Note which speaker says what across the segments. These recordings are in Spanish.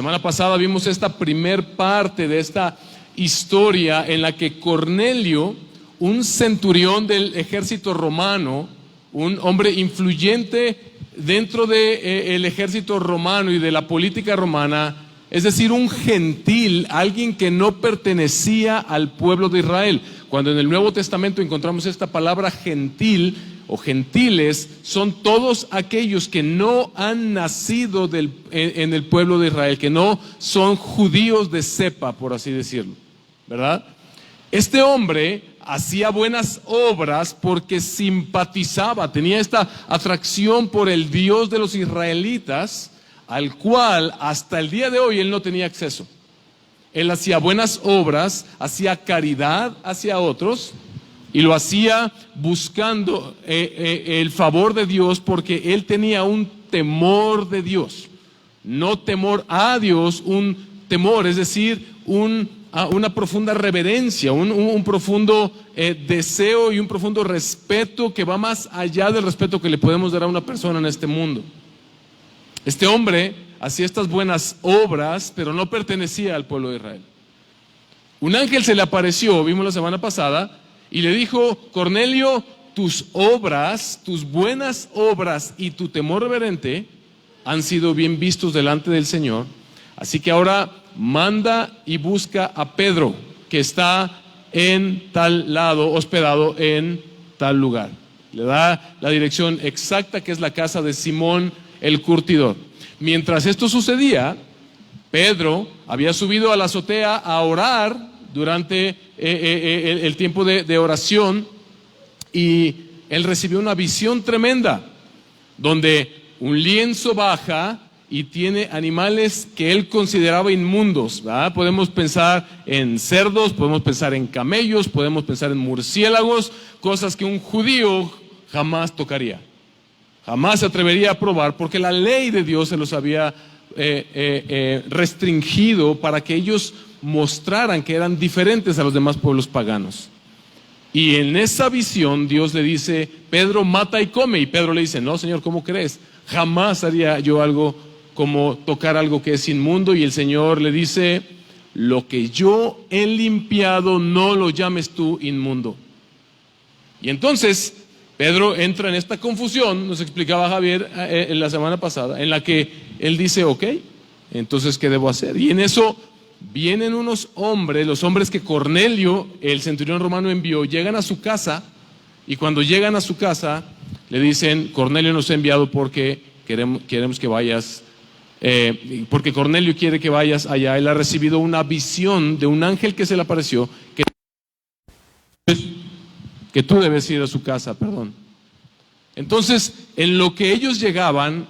Speaker 1: semana pasada vimos esta primer parte de esta historia en la que Cornelio, un centurión del ejército romano, un hombre influyente dentro del ejército romano y de la política romana, es decir, un gentil, alguien que no pertenecía al pueblo de Israel. Cuando en el Nuevo Testamento encontramos esta palabra gentil o gentiles, son todos aquellos que no han nacido en el pueblo de Israel, que no son judíos de cepa, por así decirlo, ¿verdad? Este hombre hacía buenas obras porque simpatizaba, tenía esta atracción por el Dios de los israelitas, al cual hasta el día de hoy él no tenía acceso. Él hacía buenas obras, hacía caridad hacia otros y lo hacía buscando el favor de Dios, porque él tenía un temor de Dios, no temor a Dios, un temor, es decir, una profunda reverencia, un profundo deseo y un profundo respeto que va más allá del respeto que le podemos dar a una persona en este mundo. Este hombre hacía estas buenas obras, pero no pertenecía al pueblo de Israel. Un ángel se le apareció, vimos la semana pasada, y le dijo: Cornelio, tus obras, tus buenas obras y tu temor reverente han sido bien vistos delante del Señor, así que ahora manda y busca a Pedro, que está en tal lado, hospedado en tal lugar. Le da la dirección exacta, que es la casa de Simón el curtidor. Mientras esto sucedía, Pedro había subido a la azotea a orar durante el tiempo de oración, y él recibió una visión tremenda, donde un lienzo baja y tiene animales que él consideraba inmundos, ¿verdad? Podemos pensar en cerdos, podemos pensar en camellos, podemos pensar en murciélagos, cosas que un judío jamás tocaría, jamás se atrevería a probar, porque la ley de Dios se los había restringido para que ellos mostraran que eran diferentes a los demás pueblos paganos. Y en esa visión Dios le dice: Pedro, mata y come. Y Pedro le dice: no, Señor, ¿cómo crees? Jamás haría yo algo como tocar algo que es inmundo. Y el Señor le dice: lo que yo he limpiado no lo llames tú inmundo. Y entonces Pedro entra en esta confusión, nos explicaba Javier en la semana pasada, en la que él dice: ok, entonces ¿qué debo hacer? Y en eso vienen unos hombres, los hombres que Cornelio, el centurión romano, envió, llegan a su casa, y cuando llegan a su casa le dicen: Cornelio nos ha enviado porque queremos que vayas, porque Cornelio quiere que vayas allá. Él ha recibido una visión de un ángel que se le apareció, que tú debes ir a su casa, perdón. Entonces, en lo que ellos llegaban,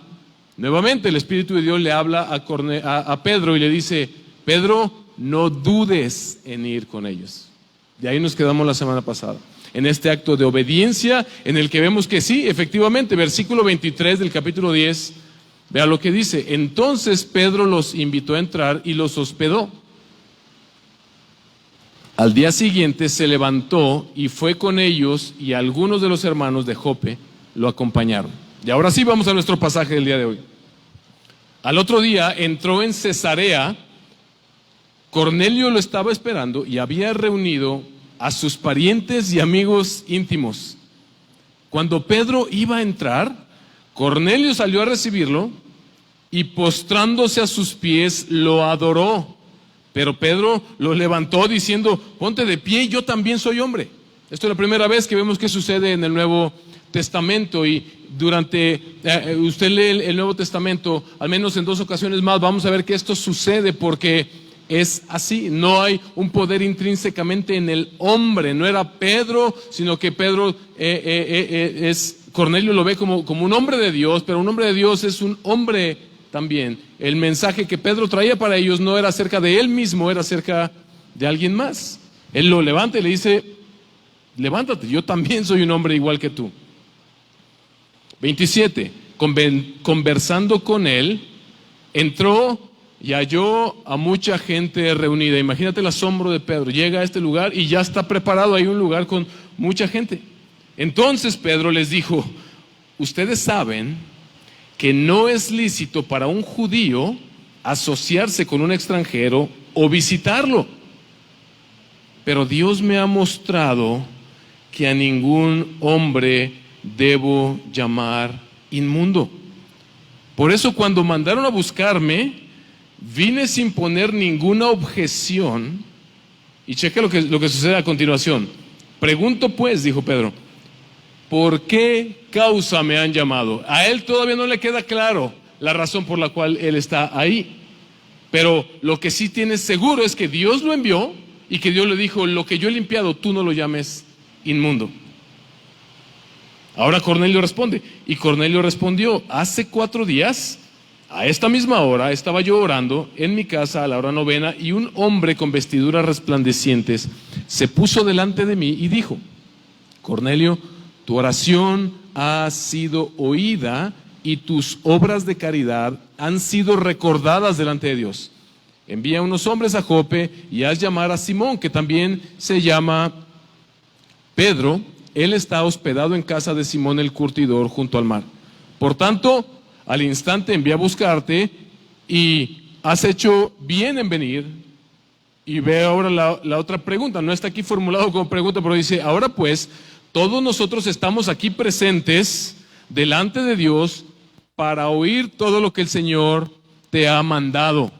Speaker 1: nuevamente el Espíritu de Dios le habla a Pedro y le dice: Pedro, no dudes en ir con ellos. De ahí nos quedamos la semana pasada, en este acto de obediencia, en el que vemos que sí, efectivamente, versículo 23 del capítulo 10, vea lo que dice: entonces Pedro los invitó a entrar y los hospedó. Al día siguiente se levantó y fue con ellos, y algunos de los hermanos de Jope lo acompañaron. Y ahora sí vamos a nuestro pasaje del día de hoy. Al otro día entró en Cesarea. Cornelio lo estaba esperando y había reunido a sus parientes y amigos íntimos. Cuando Pedro iba a entrar, Cornelio salió a recibirlo y, postrándose a sus pies, lo adoró. Pero Pedro lo levantó diciendo: ponte de pie, yo también soy hombre. Esto es la primera vez que vemos que sucede en el Nuevo Testamento, y durante usted lee el Nuevo Testamento al menos en 2 ocasiones más, vamos a ver que esto sucede porque es así. No hay un poder intrínsecamente en el hombre. No era Pedro, sino que Pedro Cornelio lo ve como un hombre de Dios, pero un hombre de Dios es un hombre también. El mensaje que Pedro traía para ellos no era acerca de él mismo, era acerca de alguien más. Él lo levanta y le dice: levántate, yo también soy un hombre igual que tú. 27. Conversando con él, entró y halló a mucha gente reunida. Imagínate el asombro de Pedro. Llega a este lugar y ya está preparado ahí un lugar con mucha gente. Entonces Pedro les dijo: ustedes saben que no es lícito para un judío asociarse con un extranjero o visitarlo. Pero Dios me ha mostrado que a ningún hombre debo llamar inmundo. Por eso cuando mandaron a buscarme, vine sin poner ninguna objeción. Y cheque lo que sucede a continuación. Pregunto pues, dijo Pedro, ¿por qué causa me han llamado? A él todavía no le queda claro la razón por la cual él está ahí. Pero lo que sí tiene seguro es que Dios lo envió y que Dios le dijo, lo que yo he limpiado, tú no lo llames inmundo. Ahora Cornelio responde, y Cornelio respondió, hace 4 días, a esta misma hora, estaba yo orando en mi casa a la hora novena, y un hombre con vestiduras resplandecientes se puso delante de mí y dijo, Cornelio, tu oración ha sido oída y tus obras de caridad han sido recordadas delante de Dios. Envía unos hombres a Jope y haz llamar a Simón, que también se llama Pedro. Él está hospedado en casa de Simón el curtidor junto al mar. Por tanto, al instante envié a buscarte y has hecho bien en venir. Y ve ahora la otra pregunta, no está aquí formulado como pregunta, pero dice, ahora pues, todos nosotros estamos aquí presentes delante de Dios para oír todo lo que el Señor te ha mandado.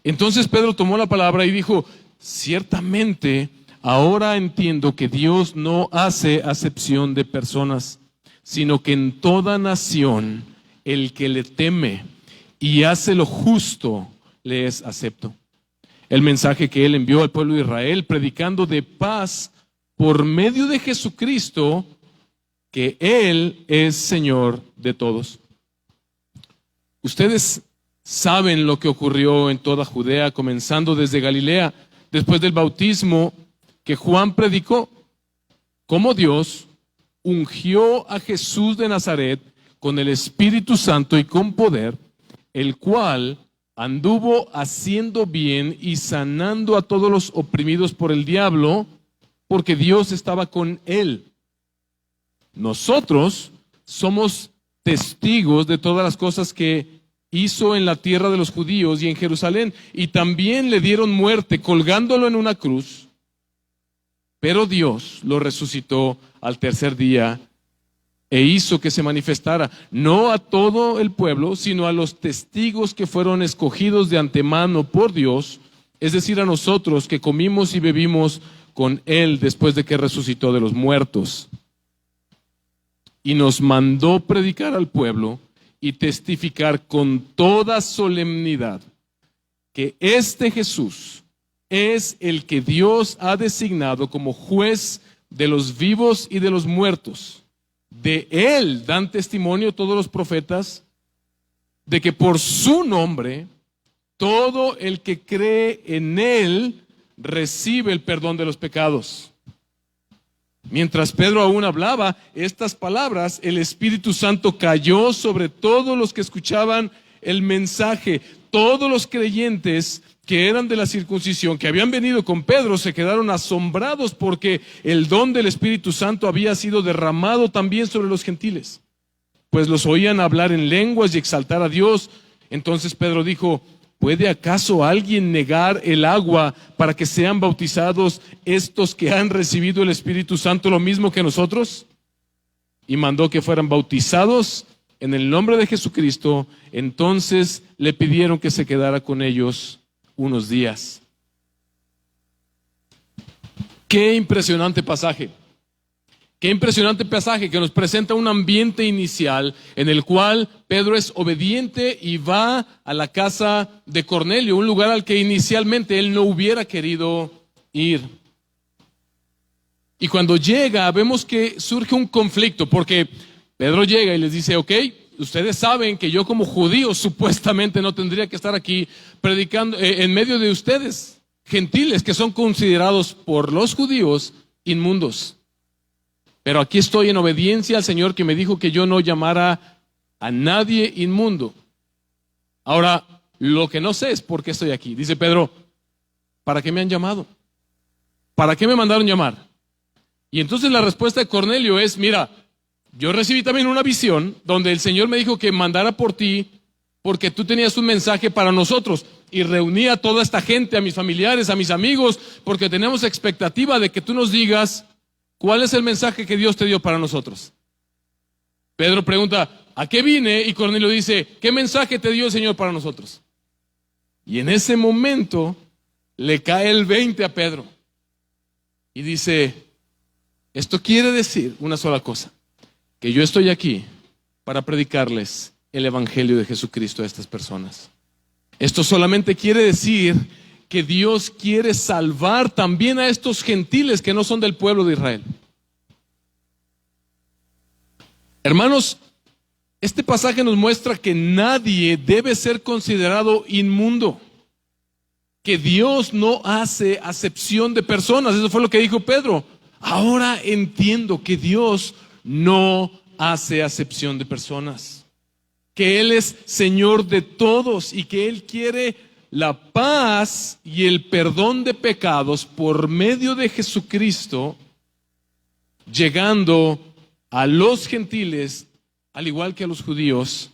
Speaker 1: Entonces Pedro tomó la palabra y dijo, ciertamente, ahora entiendo que Dios no hace acepción de personas, sino que en toda nación el que le teme y hace lo justo le es acepto. El mensaje que él envió al pueblo de Israel, predicando de paz por medio de Jesucristo, que Él es Señor de todos. Ustedes saben lo que ocurrió en toda Judea, comenzando desde Galilea, después del bautismo que Juan predicó, cómo Dios ungió a Jesús de Nazaret con el Espíritu Santo y con poder, el cual anduvo haciendo bien y sanando a todos los oprimidos por el diablo, porque Dios estaba con él. Nosotros somos testigos de todas las cosas que hizo en la tierra de los judíos y en Jerusalén, y también le dieron muerte colgándolo en una cruz, pero Dios lo resucitó al tercer día e hizo que se manifestara, no a todo el pueblo, sino a los testigos que fueron escogidos de antemano por Dios, es decir, a nosotros que comimos y bebimos con Él después de que resucitó de los muertos. Y nos mandó predicar al pueblo y testificar con toda solemnidad que este Jesús es el que Dios ha designado como juez de los vivos y de los muertos. De Él dan testimonio todos los profetas, de que por su nombre todo el que cree en Él recibe el perdón de los pecados. Mientras Pedro aún hablaba estas palabras, el Espíritu Santo cayó sobre todos los que escuchaban el mensaje. Todos los creyentes que eran de la circuncisión, que habían venido con Pedro, se quedaron asombrados porque el don del Espíritu Santo había sido derramado también sobre los gentiles, pues los oían hablar en lenguas y exaltar a Dios. Entonces Pedro dijo, ¿puede acaso alguien negar el agua para que sean bautizados estos que han recibido el Espíritu Santo lo mismo que nosotros? Y mandó que fueran bautizados en el nombre de Jesucristo. Entonces le pidieron que se quedara con ellos unos días. Qué impresionante pasaje. Qué impresionante pasaje que nos presenta un ambiente inicial en el cual Pedro es obediente y va a la casa de Cornelio, un lugar al que inicialmente él no hubiera querido ir. Y cuando llega, vemos que surge un conflicto, porque Pedro llega y les dice, ok, ustedes saben que yo como judío supuestamente no tendría que estar aquí predicando en medio de ustedes, gentiles que son considerados por los judíos inmundos. Pero aquí estoy en obediencia al Señor que me dijo que yo no llamara a nadie inmundo. Ahora, lo que no sé es por qué estoy aquí. Dice Pedro, ¿para qué me han llamado? ¿Para qué me mandaron llamar? Y entonces la respuesta de Cornelio es, mira, yo recibí también una visión donde el Señor me dijo que mandara por ti porque tú tenías un mensaje para nosotros. Y reuní a toda esta gente, a mis familiares, a mis amigos, porque tenemos expectativa de que tú nos digas cuál es el mensaje que Dios te dio para nosotros. Pedro pregunta, ¿a qué vine? Y Cornelio dice, ¿qué mensaje te dio el Señor para nosotros? Y en ese momento le cae el 20 a Pedro. Y dice, esto quiere decir una sola cosa, que yo estoy aquí para predicarles el Evangelio de Jesucristo a estas personas. Esto solamente quiere decir que Dios quiere salvar también a estos gentiles que no son del pueblo de Israel. Hermanos, este pasaje nos muestra que nadie debe ser considerado inmundo, que Dios no hace acepción de personas. Eso fue lo que dijo Pedro. Ahora entiendo que Dios no hace acepción de personas, que Él es Señor de todos y que Él quiere la paz y el perdón de pecados por medio de Jesucristo, llegando a los gentiles, al igual que a los judíos,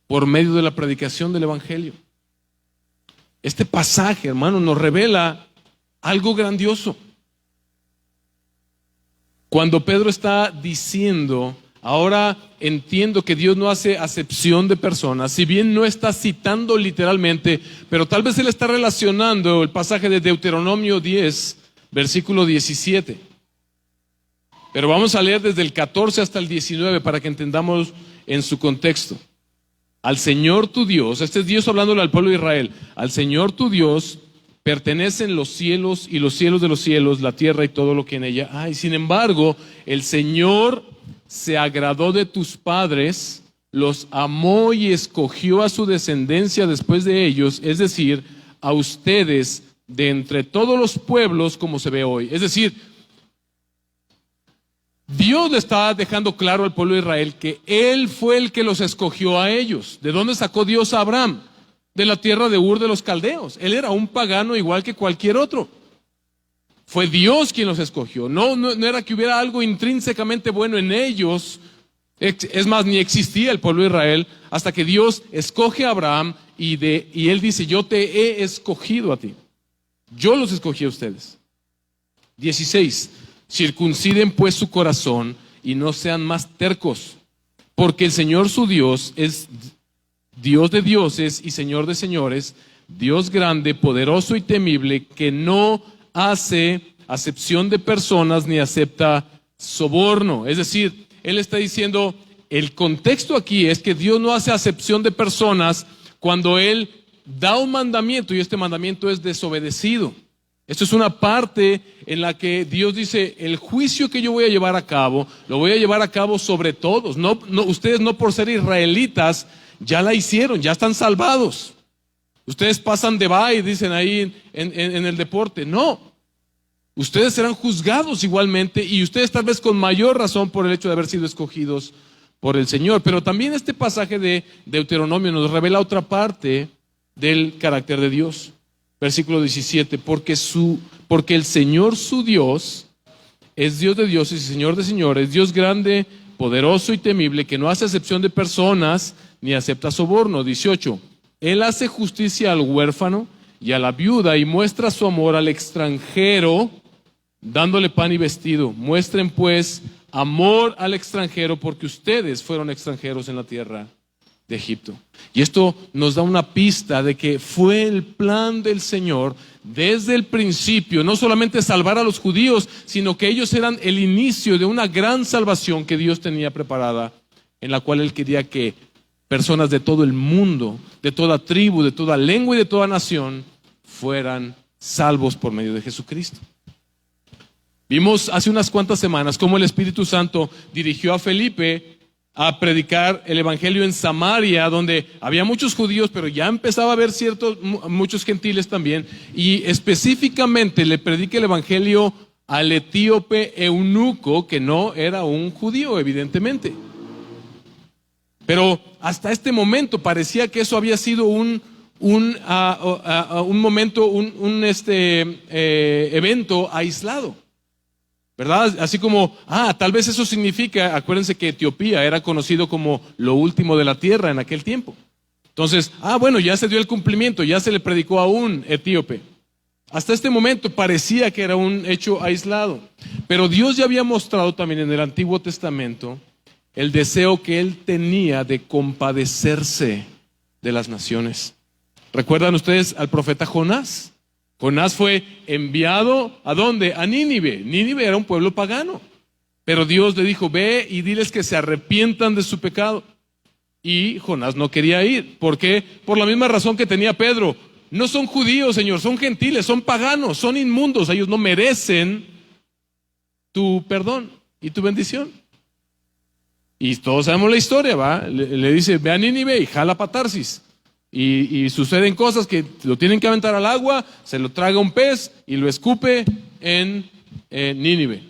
Speaker 1: por medio de la predicación del Evangelio. Este pasaje, hermano, nos revela algo grandioso. Cuando Pedro está diciendo, ahora entiendo que Dios no hace acepción de personas, si bien no está citando literalmente, pero tal vez él está relacionando el pasaje de Deuteronomio 10, versículo 17. Pero vamos a leer desde el 14 hasta el 19 para que entendamos en su contexto. Al Señor tu Dios, este es Dios hablándole al pueblo de Israel, al Señor tu Dios pertenecen los cielos y los cielos de los cielos, la tierra y todo lo que en ella hay. Sin embargo, el Señor se agradó de tus padres, los amó y escogió a su descendencia después de ellos, es decir, a ustedes de entre todos los pueblos como se ve hoy. Es decir, Dios le está dejando claro al pueblo de Israel que Él fue el que los escogió a ellos. ¿De dónde sacó Dios a Abraham? De la tierra de Ur de los Caldeos. Él era un pagano igual que cualquier otro. Fue Dios quien los escogió. No era que hubiera algo intrínsecamente bueno en ellos. Es más, ni existía el pueblo de Israel hasta que Dios escoge a Abraham y Él dice, yo te he escogido a ti. Yo los escogí a ustedes. 16. Circunciden pues su corazón y no sean más tercos, porque el Señor su Dios es Dios de dioses y Señor de señores, Dios grande, poderoso y temible, que no hace acepción de personas ni acepta soborno. Es decir, Él está diciendo, el contexto aquí es que Dios no hace acepción de personas cuando Él da un mandamiento y este mandamiento es desobedecido. Esto es una parte en la que Dios dice, el juicio que yo voy a llevar a cabo, lo voy a llevar a cabo sobre todos. Ustedes no por ser israelitas ya la hicieron, ya están salvados. Ustedes pasan de bye, dicen ahí en el deporte. No, ustedes serán juzgados igualmente y ustedes tal vez con mayor razón por el hecho de haber sido escogidos por el Señor. Pero también este pasaje de Deuteronomio nos revela otra parte del carácter de Dios. Versículo 17, porque el Señor su Dios es Dios de dioses y Señor de señores, Dios grande, poderoso y temible, que no hace acepción de personas ni acepta soborno. 18, Él hace justicia al huérfano y a la viuda y muestra su amor al extranjero, dándole pan y vestido. Muestren pues amor al extranjero, porque ustedes fueron extranjeros en la tierra de Egipto. Y esto nos da una pista de que fue el plan del Señor desde el principio, no solamente salvar a los judíos, sino que ellos eran el inicio de una gran salvación que Dios tenía preparada, en la cual Él quería que personas de todo el mundo, de toda tribu, de toda lengua y de toda nación fueran salvos por medio de Jesucristo. Vimos hace unas cuantas semanas cómo el Espíritu Santo dirigió a Felipe a predicar el evangelio en Samaria, donde había muchos judíos, pero ya empezaba a haber muchos gentiles también, y específicamente le predica el evangelio al etíope eunuco, que no era un judío, evidentemente. Pero hasta este momento parecía que eso había sido un momento, evento aislado, ¿verdad? Así como, tal vez eso significa, acuérdense que Etiopía era conocido como lo último de la tierra en aquel tiempo. Entonces, bueno, ya se dio el cumplimiento, ya se le predicó a un etíope. Hasta este momento parecía que era un hecho aislado, pero Dios ya había mostrado también en el Antiguo Testamento el deseo que Él tenía de compadecerse de las naciones. ¿Recuerdan ustedes al profeta Jonás? Jonás fue enviado ¿a dónde? A Nínive. Nínive era un pueblo pagano, pero Dios le dijo, ve y diles que se arrepientan de su pecado. Y Jonás no quería ir. ¿Por qué? Por la misma razón que tenía Pedro. No son judíos, Señor, son gentiles, son paganos, son inmundos. Ellos no merecen tu perdón y tu bendición. Y todos sabemos la historia, ¿va? Le dice, ve a Nínive y jala para Tarsis. Y suceden cosas que lo tienen que aventar al agua, se lo traga un pez y lo escupe en Nínive.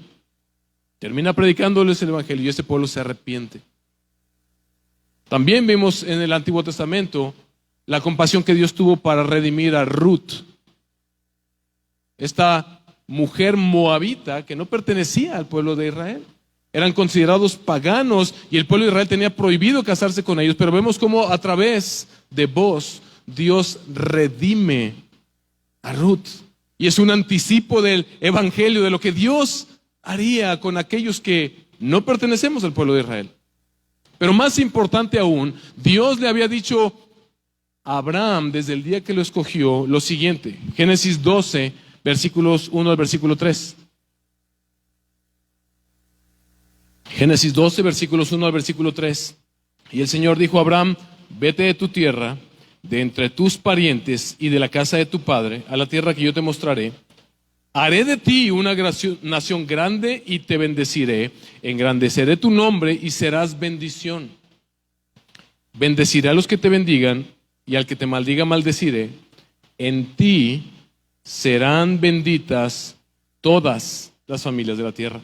Speaker 1: Termina predicándoles el evangelio y ese pueblo se arrepiente. También vimos en el Antiguo Testamento la compasión que Dios tuvo para redimir a Ruth, esta mujer moabita que no pertenecía al pueblo de Israel. Eran considerados paganos y el pueblo de Israel tenía prohibido casarse con ellos, pero vemos cómo a través de Boaz Dios redime a Ruth. Y es un anticipo del evangelio, de lo que Dios haría con aquellos que no pertenecemos al pueblo de Israel. Pero más importante aún, Dios le había dicho a Abraham desde el día que lo escogió lo siguiente. Génesis 12, versículos 1 al versículo 3. Génesis 12, versículos 1 al versículo 3. Y el Señor dijo a Abraham, vete de tu tierra, de entre tus parientes y de la casa de tu padre, a la tierra que yo te mostraré. Haré de ti una nación grande y te bendeciré, engrandeceré tu nombre y serás bendición. Bendeciré a los que te bendigan y al que te maldiga maldeciré. En ti serán benditas todas las familias de la tierra.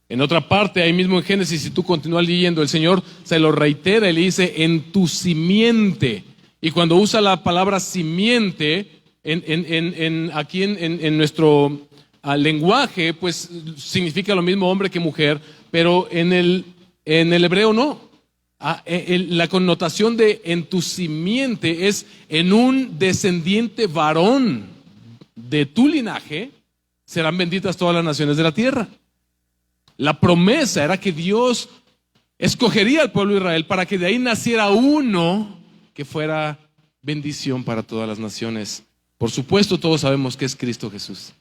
Speaker 1: En otra parte, ahí mismo en Génesis, si tú continúas leyendo, el Señor se lo reitera y le dice, en tu simiente. Y cuando usa la palabra simiente, aquí en nuestro lenguaje, pues significa lo mismo hombre que mujer, pero en el hebreo no. La connotación de en tu simiente es en un descendiente varón de tu linaje, serán benditas todas las naciones de la tierra. La promesa era que Dios escogería al pueblo de Israel para que de ahí naciera uno que fuera bendición para todas las naciones. Por supuesto, todos sabemos que es Cristo Jesús.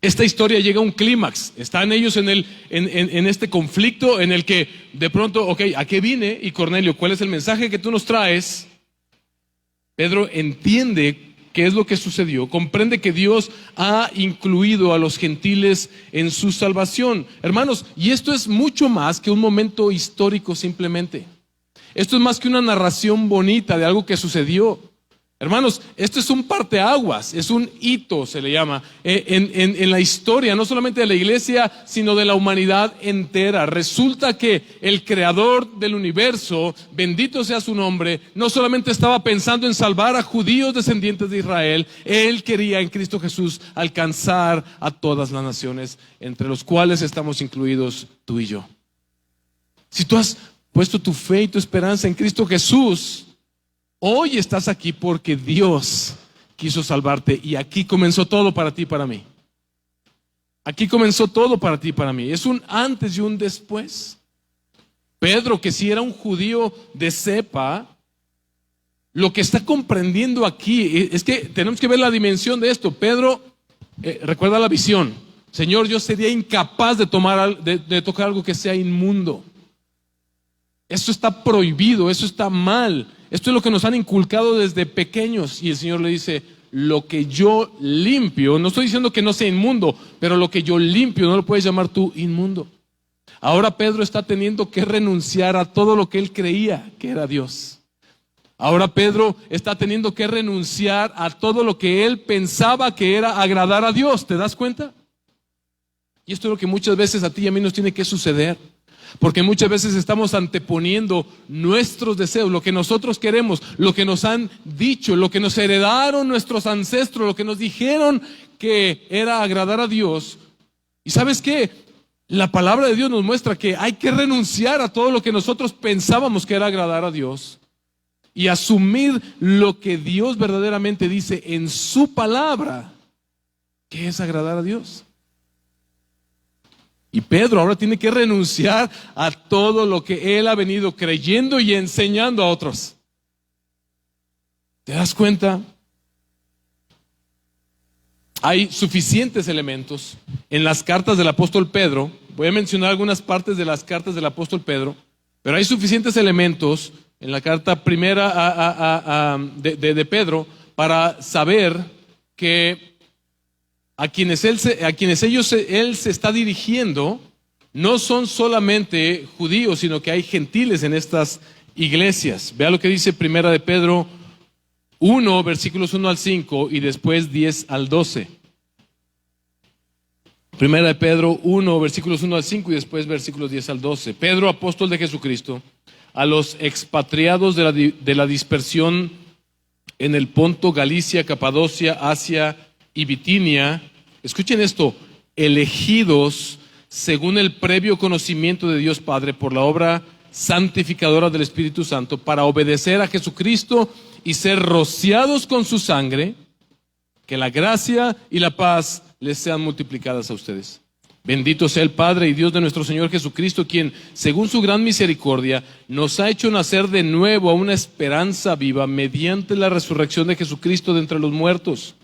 Speaker 1: Esta historia llega a un clímax. Están ellos en este conflicto en el que de pronto, ¿a qué vine? Y Cornelio, ¿cuál es el mensaje que tú nos traes? Pedro entiende qué es lo que sucedió, comprende que Dios ha incluido a los gentiles en su salvación. Hermanos, y esto es mucho más que un momento histórico simplemente. Esto es más que una narración bonita de algo que sucedió. Hermanos, esto es un parteaguas, es un hito, se le llama, en la historia, no solamente de la iglesia, sino de la humanidad entera. Resulta que el creador del universo, bendito sea su nombre, no solamente estaba pensando en salvar a judíos descendientes de Israel, Él quería en Cristo Jesús alcanzar a todas las naciones, entre los cuales estamos incluidos tú y yo. Si tú has puesto tu fe y tu esperanza en Cristo Jesús, hoy estás aquí porque Dios quiso salvarte y aquí comenzó todo para ti y para mí. Aquí comenzó todo para ti y para mí. Es un antes y un después. Pedro, que si era un judío de cepa, lo que está comprendiendo aquí es que tenemos que ver la dimensión de esto. Pedro, recuerda la visión. Señor, yo sería incapaz de tocar algo que sea inmundo. Esto está prohibido, eso está mal. Esto es lo que nos han inculcado desde pequeños. Y el Señor le dice, lo que yo limpio, no estoy diciendo que no sea inmundo, pero lo que yo limpio no lo puedes llamar tú inmundo. Ahora Pedro está teniendo que renunciar a todo lo que él creía que era Dios. Ahora Pedro está teniendo que renunciar a todo lo que él pensaba que era agradar a Dios. ¿Te das cuenta? Y esto es lo que muchas veces a ti y a mí nos tiene que suceder. Porque muchas veces estamos anteponiendo nuestros deseos, lo que nosotros queremos, lo que nos han dicho, lo que nos heredaron nuestros ancestros, lo que nos dijeron que era agradar a Dios. ¿Y sabes qué? La palabra de Dios nos muestra que hay que renunciar a todo lo que nosotros pensábamos que era agradar a Dios y asumir lo que Dios verdaderamente dice en su palabra, que es agradar a Dios. Y Pedro ahora tiene que renunciar a todo lo que él ha venido creyendo y enseñando a otros. ¿Te das cuenta? Hay suficientes elementos en las cartas del apóstol Pedro. Voy a mencionar algunas partes de las cartas del apóstol Pedro, pero hay suficientes elementos en la carta primera de Pedro para saber que a quienes él se está dirigiendo no son solamente judíos, sino que hay gentiles en estas iglesias. Vea lo que dice primera de Pedro 1, versículos 1 al 5 y después 10 al 12. Primera de Pedro 1, versículos 1 al 5 y después versículos 10 al 12. Pedro, apóstol de Jesucristo, a los expatriados de la dispersión en el Ponto, Galicia, Capadocia, Asia y Bitinia, escuchen esto, elegidos según el previo conocimiento de Dios Padre por la obra santificadora del Espíritu Santo, para obedecer a Jesucristo y ser rociados con su sangre, que la gracia y la paz les sean multiplicadas a ustedes. Bendito sea el Padre y Dios de nuestro Señor Jesucristo, quien, según su gran misericordia, nos ha hecho nacer de nuevo a una esperanza viva mediante la resurrección de Jesucristo de entre los muertos,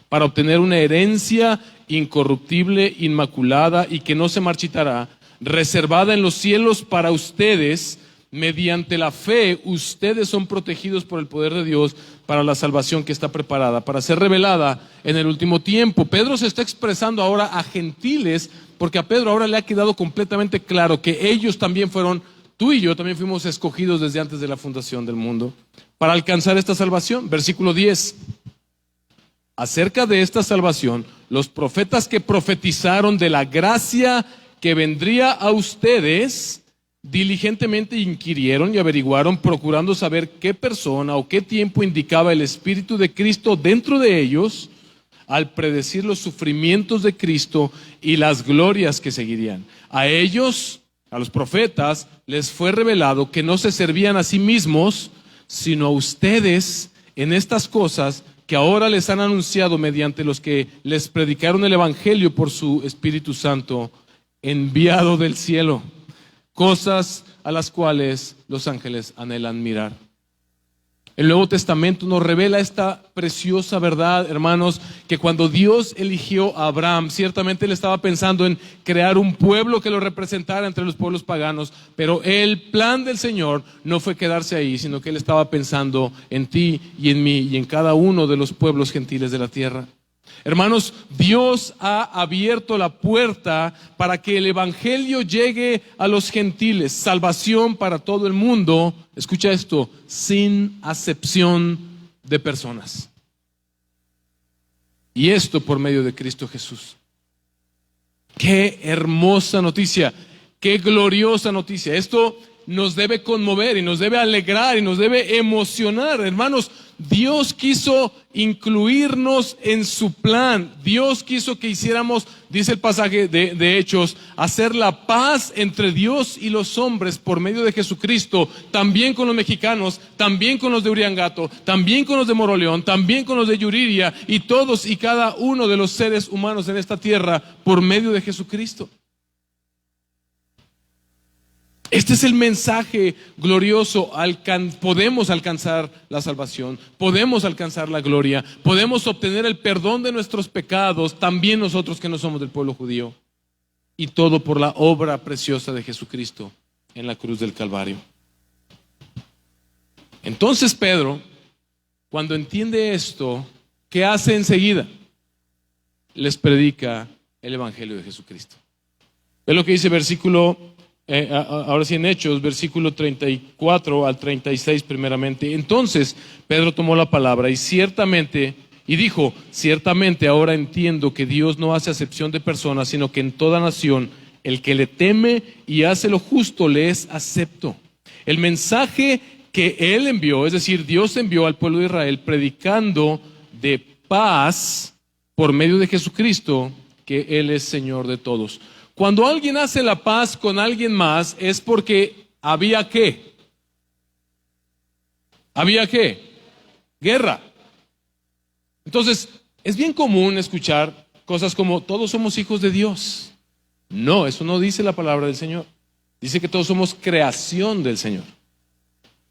Speaker 1: para obtener una herencia incorruptible, inmaculada y que no se marchitará, reservada en los cielos para ustedes. Mediante la fe, ustedes son protegidos por el poder de Dios para la salvación que está preparada, para ser revelada en el último tiempo. Pedro se está expresando ahora a gentiles, porque a Pedro ahora le ha quedado completamente claro que ellos también fueron, tú y yo también fuimos escogidos desde antes de la fundación del mundo, para alcanzar esta salvación. Versículo 10. Acerca de esta salvación, los profetas que profetizaron de la gracia que vendría a ustedes, diligentemente inquirieron y averiguaron, procurando saber qué persona o qué tiempo indicaba el Espíritu de Cristo dentro de ellos, al predecir los sufrimientos de Cristo y las glorias que seguirían. A ellos, a los profetas, les fue revelado que no se servían a sí mismos, sino a ustedes en estas cosas que ahora les han anunciado mediante los que les predicaron el Evangelio por su Espíritu Santo, enviado del cielo, cosas a las cuales los ángeles anhelan mirar. El Nuevo Testamento nos revela esta preciosa verdad, hermanos, que cuando Dios eligió a Abraham, ciertamente Él estaba pensando en crear un pueblo que lo representara entre los pueblos paganos, pero el plan del Señor no fue quedarse ahí, sino que Él estaba pensando en ti y en mí y en cada uno de los pueblos gentiles de la tierra. Hermanos, Dios ha abierto la puerta para que el Evangelio llegue a los gentiles, salvación para todo el mundo, escucha esto, sin acepción de personas. Y esto por medio de Cristo Jesús. Qué hermosa noticia, qué gloriosa noticia. Esto nos debe conmover y nos debe alegrar y nos debe emocionar, hermanos. Dios quiso incluirnos en su plan. Dios quiso que hiciéramos, dice el pasaje de Hechos, hacer la paz entre Dios y los hombres por medio de Jesucristo, también con los mexicanos, también con los de Uriangato, también con los de Moroleón, también con los de Yuriria y todos y cada uno de los seres humanos en esta tierra por medio de Jesucristo. Este es el mensaje glorioso. Podemos alcanzar la salvación, podemos alcanzar la gloria, podemos obtener el perdón de nuestros pecados, también nosotros que no somos del pueblo judío. Y todo por la obra preciosa de Jesucristo en la cruz del Calvario. Entonces Pedro, cuando entiende esto, ¿qué hace enseguida? Les predica el Evangelio de Jesucristo. Ve lo que dice ahora sí en Hechos, versículo 34 al 36 primeramente. Entonces Pedro tomó la palabra y dijo, ciertamente ahora entiendo que Dios no hace acepción de personas, sino que en toda nación el que le teme y hace lo justo le es acepto. El mensaje que él envió, es decir, Dios envió al pueblo de Israel predicando de paz por medio de Jesucristo, que Él es Señor de todos. Cuando alguien hace la paz con alguien más es porque había ¿qué? ¿Había qué? Guerra. Entonces, es bien común escuchar cosas como todos somos hijos de Dios. No, eso no dice la palabra del Señor. Dice que todos somos creación del Señor,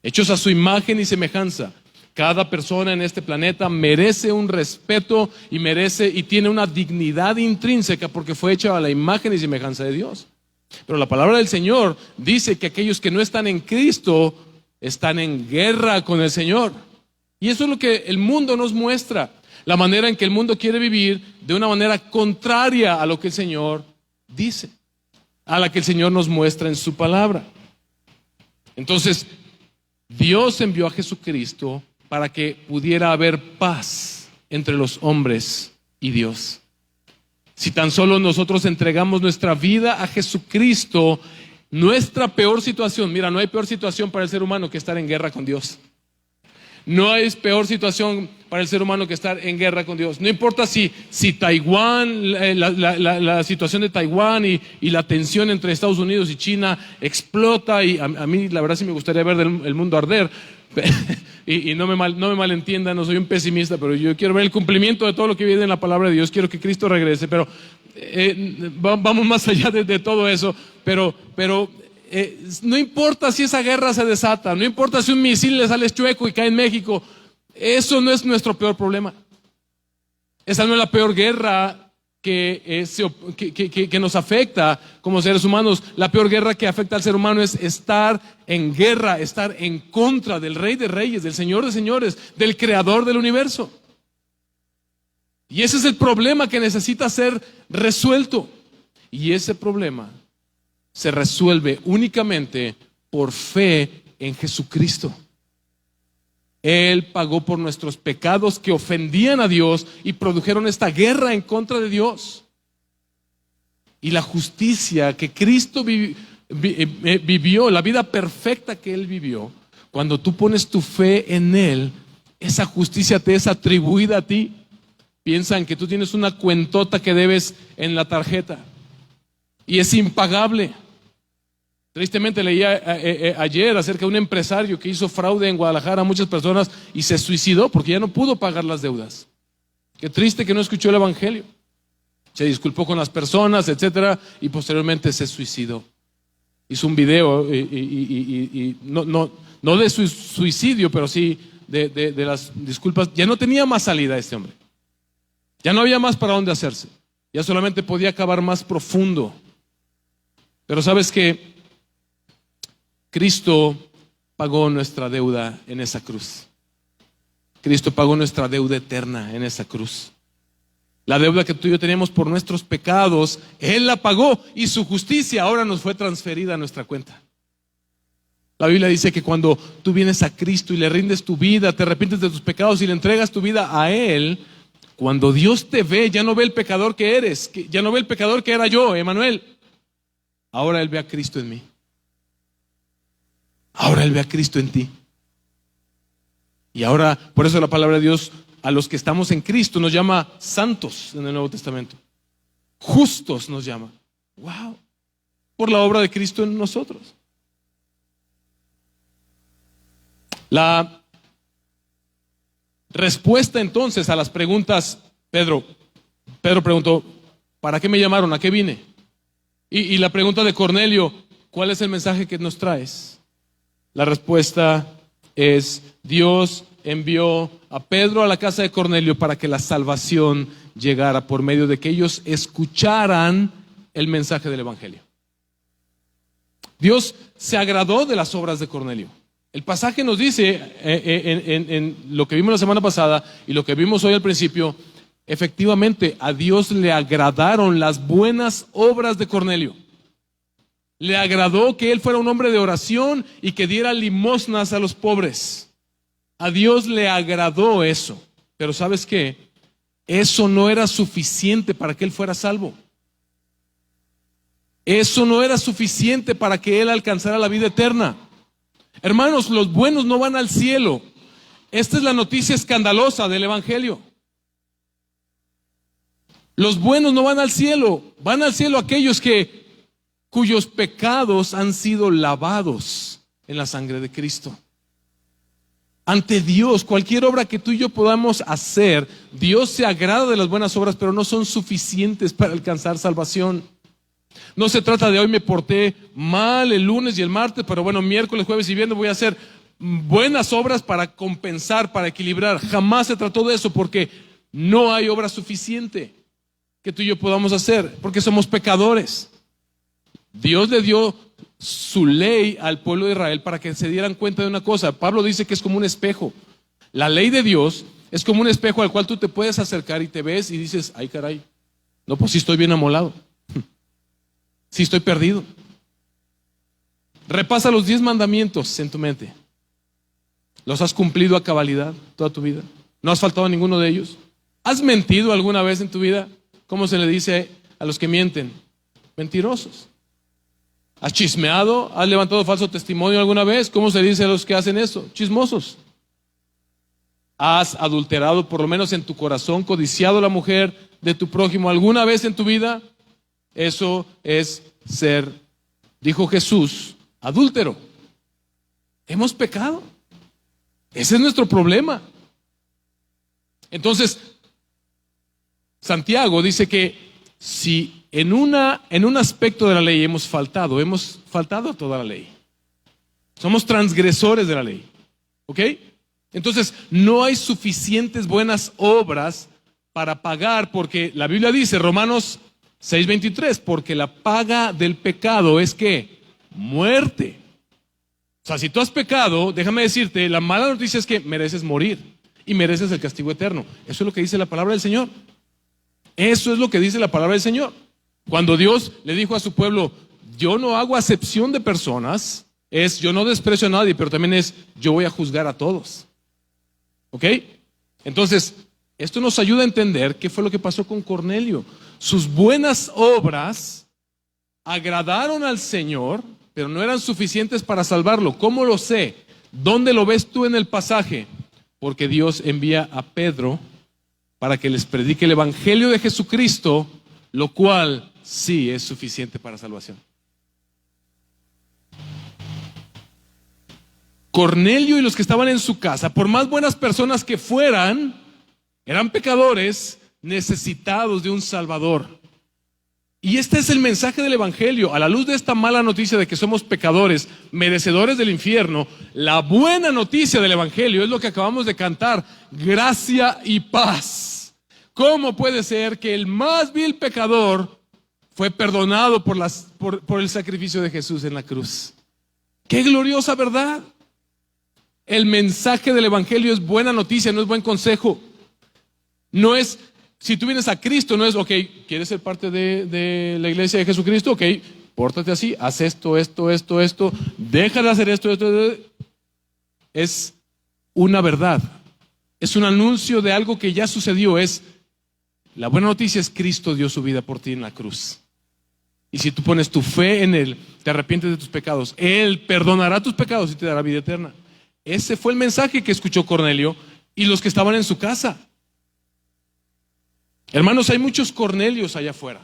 Speaker 1: hechos a su imagen y semejanza. Cada persona en este planeta merece un respeto y tiene una dignidad intrínseca porque fue hecha a la imagen y semejanza de Dios. Pero la palabra del Señor dice que aquellos que no están en Cristo están en guerra con el Señor. Y eso es lo que el mundo nos muestra, la manera en que el mundo quiere vivir de una manera contraria a lo que el Señor dice, a la que el Señor nos muestra en su palabra. Entonces, Dios envió a Jesucristo para que pudiera haber paz entre los hombres y Dios. Si tan solo nosotros entregamos nuestra vida a Jesucristo, nuestra peor situación, mira, no hay peor situación para el ser humano que estar en guerra con Dios. No hay peor situación para el ser humano que estar en guerra con Dios. No importa si Taiwán, la situación de Taiwán y la tensión entre Estados Unidos y China explota, y a mí la verdad sí me gustaría ver el mundo arder. Y no me malentiendan, no soy un pesimista, pero yo quiero ver el cumplimiento de todo lo que viene en la palabra de Dios. Quiero que Cristo regrese, pero vamos más allá de todo eso. Pero no importa si esa guerra se desata, no importa si un misil le sale chueco y cae en México, eso no es nuestro peor problema. Esa no es la peor guerra que nos afecta como seres humanos. La peor guerra que afecta al ser humano es estar en guerra, estar en contra del Rey de Reyes, del Señor de Señores, del Creador del universo. Y ese es el problema que necesita ser resuelto. Y ese problema se resuelve únicamente por fe en Jesucristo. Él pagó por nuestros pecados que ofendían a Dios y produjeron esta guerra en contra de Dios. Y la justicia que Cristo vivió, la vida perfecta que Él vivió, cuando tú pones tu fe en Él, esa justicia te es atribuida a ti. Piensan que tú tienes una cuentota que debes en la tarjeta y es impagable. Tristemente leía ayer acerca de un empresario que hizo fraude en Guadalajara a muchas personas y se suicidó porque ya no pudo pagar las deudas. Qué triste que no escuchó el evangelio. Se disculpó con las personas, etcétera, y posteriormente se suicidó. Hizo un video y no de su suicidio, pero sí de las disculpas. Ya no tenía más salida este hombre. Ya no había más para dónde hacerse. Ya solamente podía acabar más profundo. Pero sabes que Cristo pagó nuestra deuda en esa cruz. Cristo pagó nuestra deuda eterna en esa cruz. La deuda que tú y yo teníamos por nuestros pecados, Él la pagó y su justicia ahora nos fue transferida a nuestra cuenta. La Biblia dice que cuando tú vienes a Cristo y le rindes tu vida, te arrepientes de tus pecados y le entregas tu vida a Él, cuando Dios te ve, ya no ve el pecador que eres, ya no ve el pecador que era yo, Emanuel. Ahora Él ve a Cristo en mí. Ahora Él ve a Cristo en ti. Y ahora, por eso la palabra de Dios a los que estamos en Cristo nos llama santos en el Nuevo Testamento. Justos nos llama. Wow. Por la obra de Cristo en nosotros. La respuesta entonces a las preguntas, Pedro preguntó, ¿para qué me llamaron? ¿A qué vine? Y la pregunta de Cornelio, ¿cuál es el mensaje que nos traes? La respuesta es: Dios envió a Pedro a la casa de Cornelio para que la salvación llegara por medio de que ellos escucharan el mensaje del evangelio. Dios se agradó de las obras de Cornelio. El pasaje nos dice en lo que vimos la semana pasada y lo que vimos hoy al principio, efectivamente a Dios le agradaron las buenas obras de Cornelio. Le agradó que él fuera un hombre de oración y que diera limosnas a los pobres. A Dios le agradó eso. Pero ¿sabes qué? Eso no era suficiente para que él fuera salvo. Eso no era suficiente para que él alcanzara la vida eterna. Hermanos, los buenos no van al cielo. Esta es la noticia escandalosa del evangelio. Los buenos no van al cielo. Van al cielo aquellos cuyos pecados han sido lavados en la sangre de Cristo. Ante Dios, cualquier obra que tú y yo podamos hacer, Dios se agrada de las buenas obras, pero no son suficientes para alcanzar salvación. No se trata de hoy me porté mal el lunes y el martes, pero bueno, miércoles, jueves y viernes voy a hacer buenas obras para compensar, para equilibrar. Jamás se trató de eso, porque no hay obra suficiente que tú y yo podamos hacer, porque somos pecadores. Dios le dio su ley al pueblo de Israel para que se dieran cuenta de una cosa. Pablo dice que es como un espejo. La ley de Dios es como un espejo al cual tú te puedes acercar y te ves y dices, ay caray, no, pues sí estoy bien amolado, sí estoy perdido. Repasa los 10 mandamientos en tu mente. ¿Los has cumplido a cabalidad toda tu vida? ¿No has faltado a ninguno de ellos? ¿Has mentido alguna vez en tu vida? ¿Cómo se le dice a los que mienten? Mentirosos. ¿Has chismeado? ¿Has levantado falso testimonio alguna vez? ¿Cómo se dice a los que hacen eso? Chismosos. ¿Has adulterado, por lo menos en tu corazón, codiciado a la mujer de tu prójimo alguna vez en tu vida? Eso es ser, dijo Jesús, adúltero. Hemos pecado. Ese es nuestro problema. Entonces, Santiago dice que si en un aspecto de la ley hemos faltado a toda la ley. Somos transgresores de la ley. ¿Ok? Entonces, no hay suficientes buenas obras para pagar, porque la Biblia dice, Romanos 6:23, porque la paga del pecado es ¿qué? Muerte. O sea, si tú has pecado, déjame decirte, la mala noticia es que mereces morir y mereces el castigo eterno. Eso es lo que dice la palabra del Señor. Eso es lo que dice la palabra del Señor. Cuando Dios le dijo a su pueblo, yo no hago acepción de personas, es yo no desprecio a nadie, pero también es yo voy a juzgar a todos. ¿Ok? Entonces, esto nos ayuda a entender qué fue lo que pasó con Cornelio. Sus buenas obras agradaron al Señor, pero no eran suficientes para salvarlo. ¿Cómo lo sé? ¿Dónde lo ves tú en el pasaje? Porque Dios envía a Pedro para que les predique el evangelio de Jesucristo, lo cual sí es suficiente para salvación. Cornelio y los que estaban en su casa, por más buenas personas que fueran, eran pecadores necesitados de un Salvador. Y este es el mensaje del evangelio. A la luz de esta mala noticia de que somos pecadores, merecedores del infierno, la buena noticia del evangelio es lo que acabamos de cantar: gracia y paz. ¿Cómo puede ser que el más vil pecador fue perdonado por el sacrificio de Jesús en la cruz? ¡Qué gloriosa verdad! El mensaje del evangelio es buena noticia, no es buen consejo. No es, si tú vienes a Cristo, no es, ok, ¿quieres ser parte de la iglesia de Jesucristo? Ok, pórtate así, haz esto, deja de hacer esto. Es una verdad. Es un anuncio de algo que ya sucedió. La buena noticia es Cristo dio su vida por ti en la cruz. Y si tú pones tu fe en Él, te arrepientes de tus pecados, Él perdonará tus pecados y te dará vida eterna. Ese fue el mensaje que escuchó Cornelio y los que estaban en su casa. Hermanos, hay muchos Cornelios allá afuera.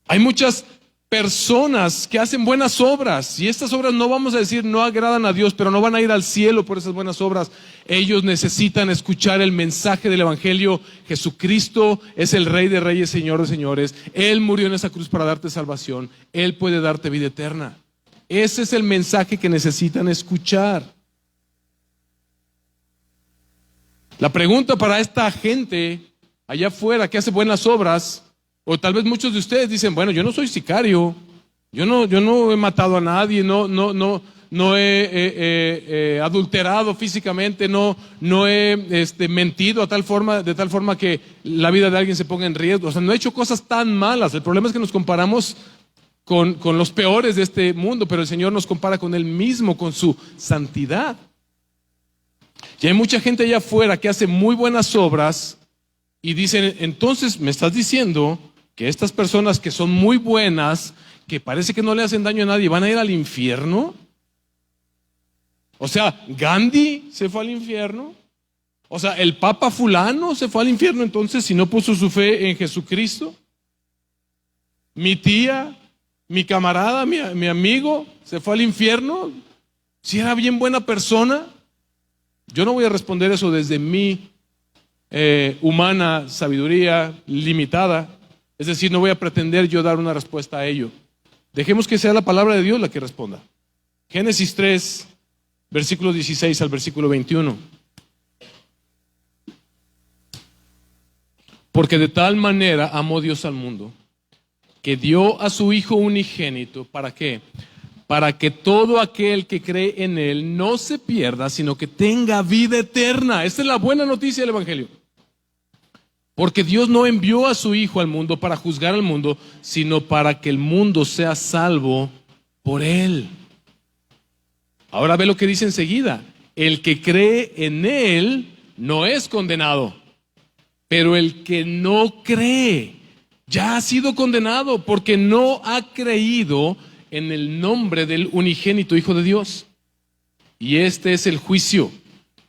Speaker 1: Hay muchas personas que hacen buenas obras, y estas obras no vamos a decir no agradan a Dios, pero no van a ir al cielo por esas buenas obras. Ellos necesitan escuchar el mensaje del evangelio. Jesucristo es el Rey de Reyes, Señor de Señores. Él murió en esa cruz para darte salvación. Él puede darte vida eterna. Ese es el mensaje que necesitan escuchar. La pregunta para esta gente allá afuera que hace buenas obras, o tal vez muchos de ustedes dicen, bueno, yo no soy sicario, yo no he matado a nadie, no he adulterado físicamente, no he mentido de tal forma que la vida de alguien se ponga en riesgo. O sea, no he hecho cosas tan malas. El problema es que nos comparamos con los peores de este mundo, pero el Señor nos compara con Él mismo, con su santidad. Y hay mucha gente allá afuera que hace muy buenas obras y dicen, entonces me estás diciendo que estas personas que son muy buenas, que parece que no le hacen daño a nadie, ¿van a ir al infierno? O sea, Gandhi se fue al infierno. O sea, el Papa fulano se fue al infierno entonces si no puso su fe en Jesucristo. Mi tía, mi camarada, mi amigo se fue al infierno si era bien buena persona. Yo no voy a responder eso desde mi humana sabiduría limitada. Es decir, no voy a pretender yo dar una respuesta a ello. Dejemos que sea la palabra de Dios la que responda. Génesis 3, versículo 16 al versículo 21. Porque de tal manera amó Dios al mundo, que dio a su Hijo unigénito. ¿Para qué? Para que todo aquel que cree en Él no se pierda, sino que tenga vida eterna. Esta es la buena noticia del Evangelio. Porque Dios no envió a su Hijo al mundo para juzgar al mundo, sino para que el mundo sea salvo por Él. Ahora ve lo que dice enseguida. El que cree en Él no es condenado, pero el que no cree ya ha sido condenado porque no ha creído en el nombre del unigénito Hijo de Dios. Y este es el juicio,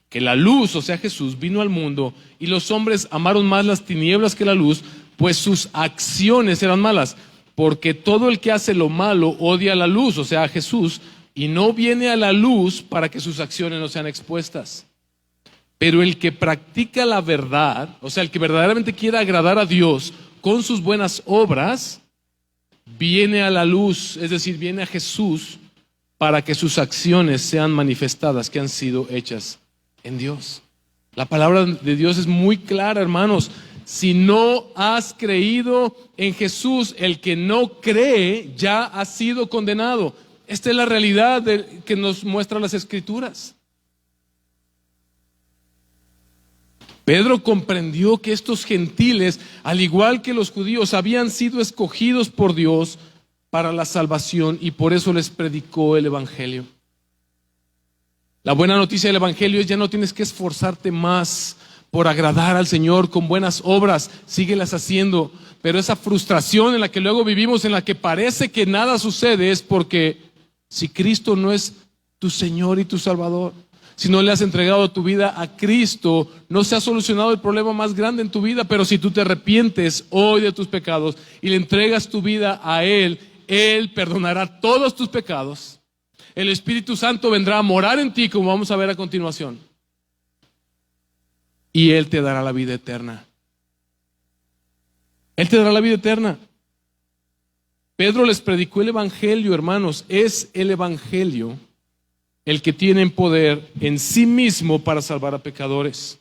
Speaker 1: que la luz, o sea Jesús, vino al mundo y los hombres amaron más las tinieblas que la luz, pues sus acciones eran malas. Porque todo el que hace lo malo odia la luz, o sea Jesús, y no viene a la luz para que sus acciones no sean expuestas. Pero el que practica la verdad, o sea el que verdaderamente quiere agradar a Dios con sus buenas obras, viene a la luz, es decir, viene a Jesús para que sus acciones sean manifestadas, que han sido hechas en Dios. La palabra de Dios es muy clara, hermanos. Si no has creído en Jesús, el que no cree ya ha sido condenado. Esta es la realidad que nos muestran las Escrituras. Pedro comprendió que estos gentiles, al igual que los judíos, habían sido escogidos por Dios para la salvación y por eso les predicó el Evangelio. La buena noticia del Evangelio es: ya no tienes que esforzarte más por agradar al Señor con buenas obras, síguelas haciendo, pero esa frustración en la que luego vivimos, en la que parece que nada sucede, es porque si Cristo no es tu Señor y tu Salvador, si no le has entregado tu vida a Cristo, no se ha solucionado el problema más grande en tu vida. Pero si tú te arrepientes hoy de tus pecados y le entregas tu vida a Él, Él perdonará todos tus pecados. El Espíritu Santo vendrá a morar en ti, como vamos a ver a continuación, y Él te dará la vida eterna. Él te dará la vida eterna. Pedro les predicó el Evangelio, hermanos. Es el Evangelio el que tiene poder en sí mismo para salvar a pecadores.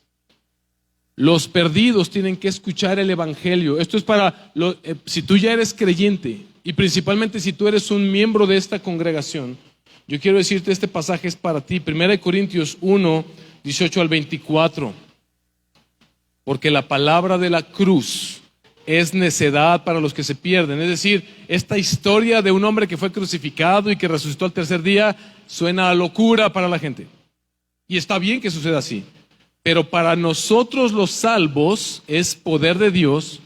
Speaker 1: Los perdidos tienen que escuchar el Evangelio. Esto es para si tú ya eres creyente, y principalmente si tú eres un miembro de esta congregación. Yo quiero decirte, este pasaje es para ti. 1 Corintios 1, 18 al 24. Porque la palabra de la cruz es necedad para los que se pierden. Es decir, esta historia de un hombre que fue crucificado y que resucitó al tercer día suena a locura para la gente. Y está bien que suceda así. Pero para nosotros los salvos es poder de Dios,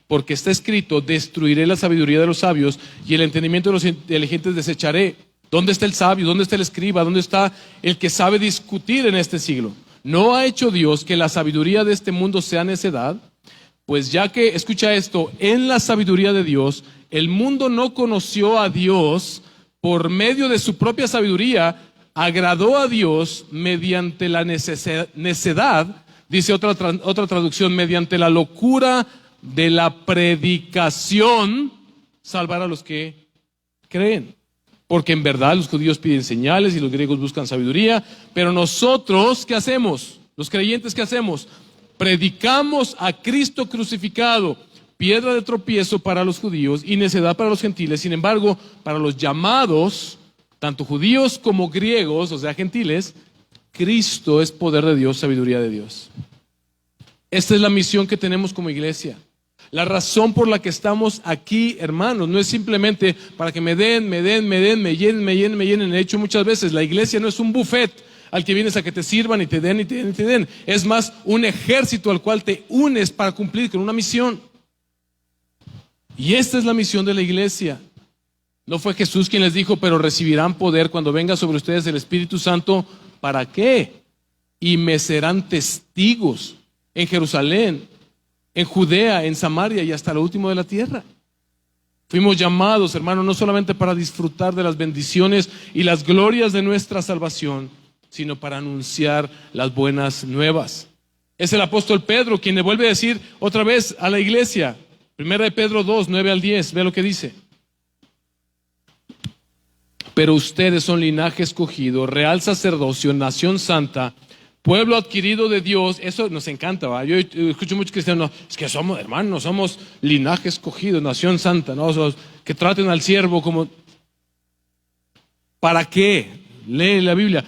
Speaker 1: porque está escrito: destruiré la sabiduría de los sabios y el entendimiento de los inteligentes desecharé. ¿Dónde está el sabio? ¿Dónde está el escriba? ¿Dónde está el que sabe discutir en este siglo? ¿No ha hecho Dios que la sabiduría de este mundo sea necedad? Pues ya que, escucha esto, en la sabiduría de Dios, el mundo no conoció a Dios por medio de su propia sabiduría, agradó a Dios mediante la necedad, dice otra traducción, mediante la locura de la predicación, salvar a los que creen. Porque en verdad los judíos piden señales y los griegos buscan sabiduría, pero nosotros, ¿qué hacemos? Los creyentes, ¿qué hacemos? Predicamos a Cristo crucificado, piedra de tropiezo para los judíos y necedad para los gentiles. Sin embargo, para los llamados, tanto judíos como griegos, o sea gentiles, Cristo es poder de Dios, sabiduría de Dios. Esta es la misión que tenemos como iglesia. La razón por la que estamos aquí, hermanos, no es simplemente para que me den, me llenen. De hecho, muchas veces la iglesia no es un buffet al que vienes a que te sirvan y te den. Es más un ejército al cual te unes para cumplir con una misión. Y esta es la misión de la iglesia. No fue Jesús quien les dijo: pero recibirán poder cuando venga sobre ustedes el Espíritu Santo. ¿Para qué? Y me serán testigos en Jerusalén, en Judea, en Samaria y hasta lo último de la tierra. Fuimos llamados, hermanos, no solamente para disfrutar de las bendiciones y las glorias de nuestra salvación, sino para anunciar las buenas nuevas. Es el apóstol Pedro quien le vuelve a decir otra vez a la iglesia, 1 Pedro 2, 9 al 10, ve lo que dice. Pero ustedes son linaje escogido, real sacerdocio, nación santa, pueblo adquirido de Dios. Eso nos encanta, ¿va? Yo escucho muchos cristianos, no, es que somos hermanos, somos linaje escogido, nación santa, ¿no? Que traten al siervo como... ¿Para qué? Lee la Biblia.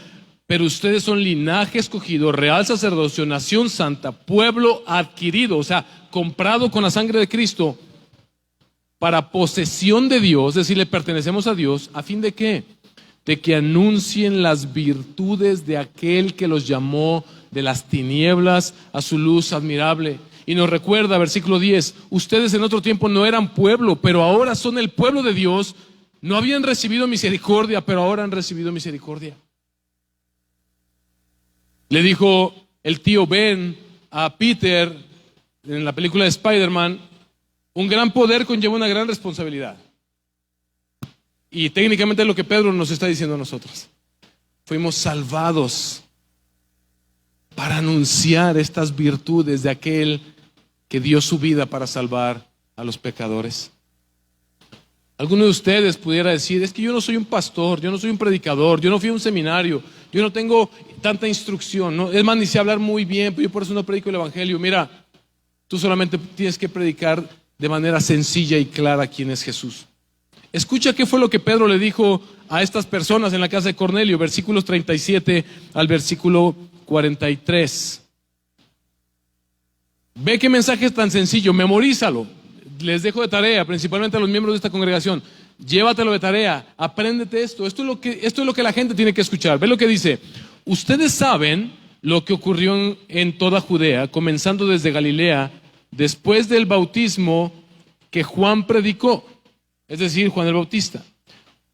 Speaker 1: Pero ustedes son linaje escogido, real sacerdocio, nación santa, pueblo adquirido, o sea, comprado con la sangre de Cristo, para posesión de Dios, es decir, le pertenecemos a Dios, ¿a fin de qué? De que anuncien las virtudes de aquel que los llamó de las tinieblas a su luz admirable. Y nos recuerda, versículo 10, ustedes en otro tiempo no eran pueblo, pero ahora son el pueblo de Dios, no habían recibido misericordia, pero ahora han recibido misericordia. Le dijo el tío Ben a Peter en la película de Spider-Man, un gran poder conlleva una gran responsabilidad. Y técnicamente es lo que Pedro nos está diciendo a nosotros. Fuimos salvados para anunciar estas virtudes de aquel que dio su vida para salvar a los pecadores. Alguno de ustedes pudiera decir, es que yo no soy un pastor, yo no soy un predicador, yo no fui a un seminario, yo no tengo tanta instrucción, ¿no? Es más, ni sé hablar muy bien, pero yo por eso no predico el evangelio. Mira, tú solamente tienes que predicar de manera sencilla y clara quién es Jesús. Escucha qué fue lo que Pedro le dijo a estas personas en la casa de Cornelio, versículos 37 al versículo 43. Ve qué mensaje es tan sencillo, memorízalo. Les dejo de tarea, principalmente a los miembros de esta congregación. Llévatelo de tarea, apréndete esto. Esto es lo que la gente tiene que escuchar. Ve lo que dice. Ustedes saben lo que ocurrió en toda Judea, comenzando desde Galilea, después del bautismo que Juan predicó, es decir, Juan el Bautista.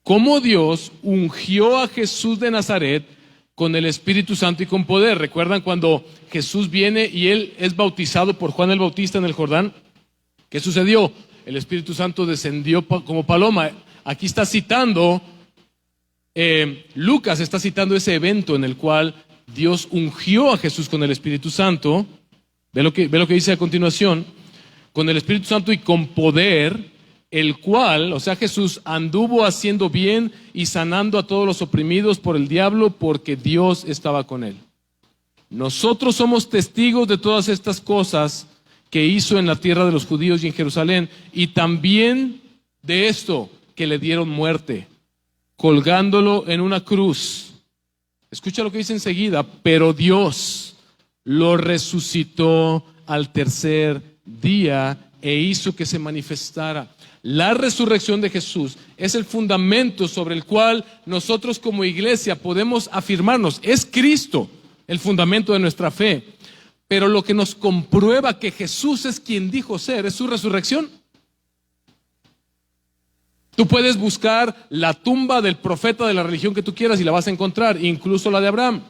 Speaker 1: Cómo Dios ungió a Jesús de Nazaret con el Espíritu Santo y con poder. ¿Recuerdan cuando Jesús viene y él es bautizado por Juan el Bautista en el Jordán? ¿Qué sucedió? El Espíritu Santo descendió como paloma. Aquí está citando, Lucas está citando ese evento en el cual Dios ungió a Jesús con el Espíritu Santo. Ve lo que dice a continuación. Con el Espíritu Santo y con poder, el cual, o sea, Jesús anduvo haciendo bien y sanando a todos los oprimidos por el diablo, porque Dios estaba con él. Nosotros somos testigos de todas estas cosas que hizo en la tierra de los judíos y en Jerusalén, y también de esto, que le dieron muerte, colgándolo en una cruz. Escucha lo que dice enseguida, pero Dios lo resucitó al tercer día e hizo que se manifestara. La resurrección de Jesús es el fundamento sobre el cual nosotros como iglesia podemos afirmarnos. Es Cristo el fundamento de nuestra fe. Pero lo que nos comprueba que Jesús es quien dijo ser es su resurrección. Tú puedes buscar la tumba del profeta de la religión que tú quieras y la vas a encontrar, incluso la de Abraham.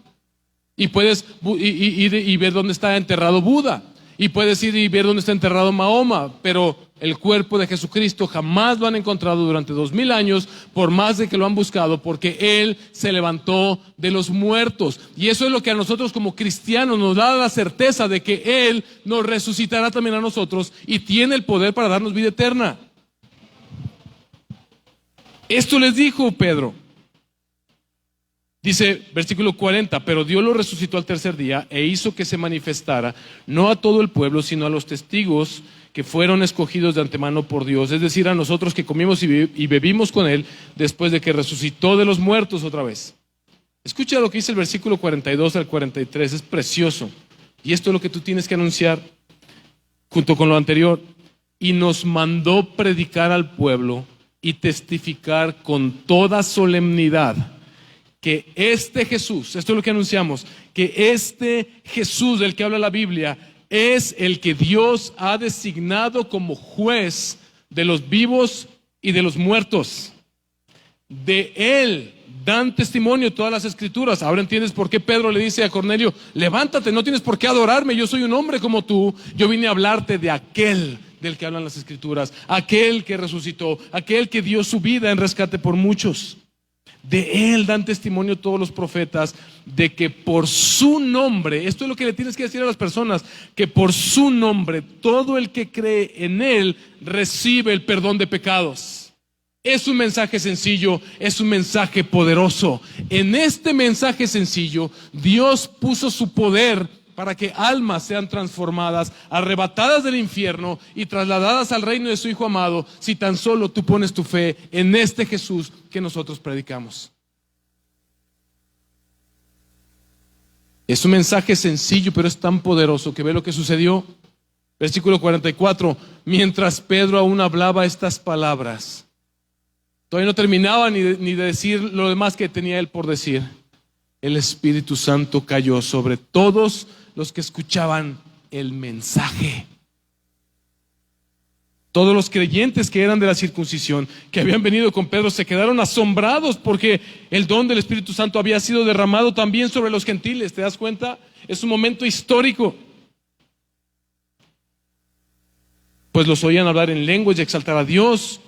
Speaker 1: Y puedes ir y ver dónde está enterrado Buda. Y puedes ir y ver dónde está enterrado Mahoma. Pero el cuerpo de Jesucristo jamás lo han encontrado durante 2000 años, por más de que lo han buscado, porque Él se levantó de los muertos. Y eso es lo que a nosotros como cristianos nos da la certeza de que Él nos resucitará también a nosotros y tiene el poder para darnos vida eterna. Esto les dijo Pedro. Dice, versículo 40, pero Dios lo resucitó al tercer día e hizo que se manifestara, no a todo el pueblo, sino a los testigos que fueron escogidos de antemano por Dios, es decir, a nosotros que comimos y bebimos con Él después de que resucitó de los muertos otra vez. Escucha lo que dice el versículo 42 al 43, es precioso. Y esto es lo que tú tienes que anunciar junto con lo anterior. Y nos mandó predicar al pueblo y testificar con toda solemnidad que este Jesús, esto es lo que anunciamos, que este Jesús del que habla la Biblia es el que Dios ha designado como juez de los vivos y de los muertos. De Él dan testimonio todas las escrituras. Ahora entiendes por qué Pedro le dice a Cornelio, levántate, no tienes por qué adorarme, yo soy un hombre como tú, yo vine a hablarte de aquel del que hablan las escrituras, aquel que resucitó, aquel que dio su vida en rescate por muchos. De Él dan testimonio todos los profetas de que por su nombre, esto es lo que le tienes que decir a las personas, que por su nombre todo el que cree en Él recibe el perdón de pecados. Es un mensaje sencillo, es un mensaje poderoso. En este mensaje sencillo, Dios puso su poder para que almas sean transformadas, arrebatadas del infierno y trasladadas al reino de su Hijo amado, si tan solo tú pones tu fe en este Jesús que nosotros predicamos. Es un mensaje sencillo, pero es tan poderoso que ve lo que sucedió. Versículo 44, mientras Pedro aún hablaba estas palabras, todavía no terminaba ni de decir lo demás que tenía él por decir, el Espíritu Santo cayó sobre todos los que escuchaban el mensaje. Todos los creyentes que eran de la circuncisión, que habían venido con Pedro, se quedaron asombrados porque el don del Espíritu Santo había sido derramado también sobre los gentiles. ¿Te das cuenta? Es un momento histórico. Pues los oían hablar en lenguas y exaltar a Dios.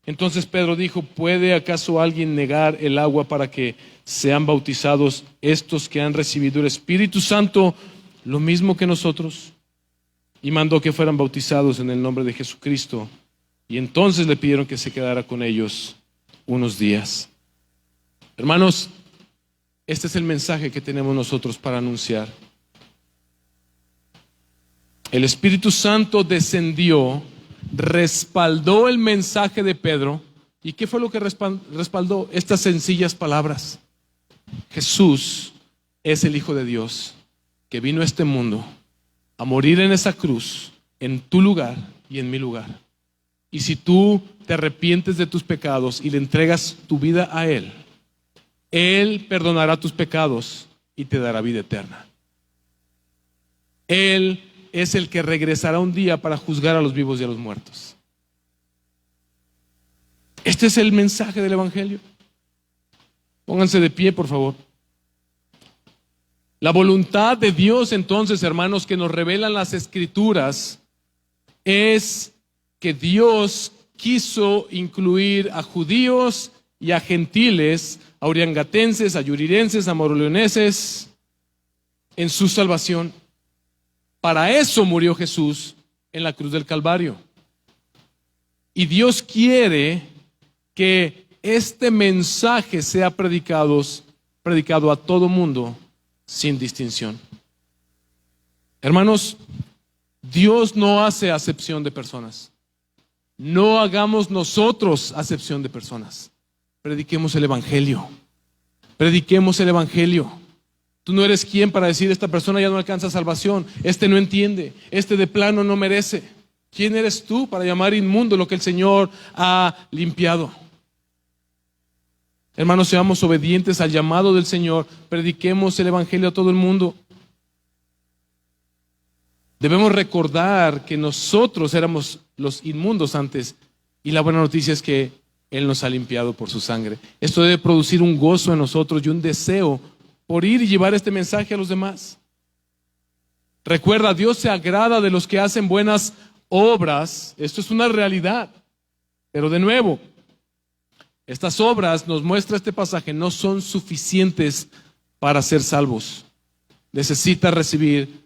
Speaker 1: Entonces Pedro dijo, ¿puede acaso alguien negar el agua para que sean bautizados estos que han recibido el Espíritu Santo lo mismo que nosotros? Y mandó que fueran bautizados en el nombre de Jesucristo. Y entonces le pidieron que se quedara con ellos unos días. Hermanos, este es el mensaje que tenemos nosotros para anunciar. El Espíritu Santo descendió, respaldó el mensaje de Pedro. ¿Y qué fue lo que respaldó? Estas sencillas palabras. Jesús es el Hijo de Dios que vino a este mundo a morir en esa cruz, en tu lugar y en mi lugar. Y si tú te arrepientes de tus pecados y le entregas tu vida a Él, Él perdonará tus pecados y te dará vida eterna. Él es el que regresará un día para juzgar a los vivos y a los muertos. Este es el mensaje del Evangelio. Pónganse de pie, por favor. La voluntad de Dios, entonces, hermanos, que nos revelan las Escrituras, es que Dios quiso incluir a judíos y a gentiles, a oriangatenses, a yurirenses, a moroleoneses, en su salvación. Para eso murió Jesús en la cruz del Calvario. Y Dios quiere que este mensaje sea predicado a todo mundo sin distinción. Hermanos, Dios no hace acepción de personas. No hagamos nosotros acepción de personas. Prediquemos el Evangelio. Prediquemos el Evangelio. Tú no eres quien para decir esta persona ya no alcanza salvación, este no entiende, este de plano no merece. ¿Quién eres tú para llamar inmundo lo que el Señor ha limpiado? Hermanos, seamos obedientes al llamado del Señor, prediquemos el Evangelio a todo el mundo. Debemos recordar que nosotros éramos los inmundos antes y la buena noticia es que Él nos ha limpiado por su sangre. Esto debe producir un gozo en nosotros y un deseo por ir y llevar este mensaje a los demás. Recuerda, Dios se agrada de los que hacen buenas obras. Esto es una realidad. Pero de nuevo, estas obras, nos muestra este pasaje, no son suficientes para ser salvos. Necesitas recibir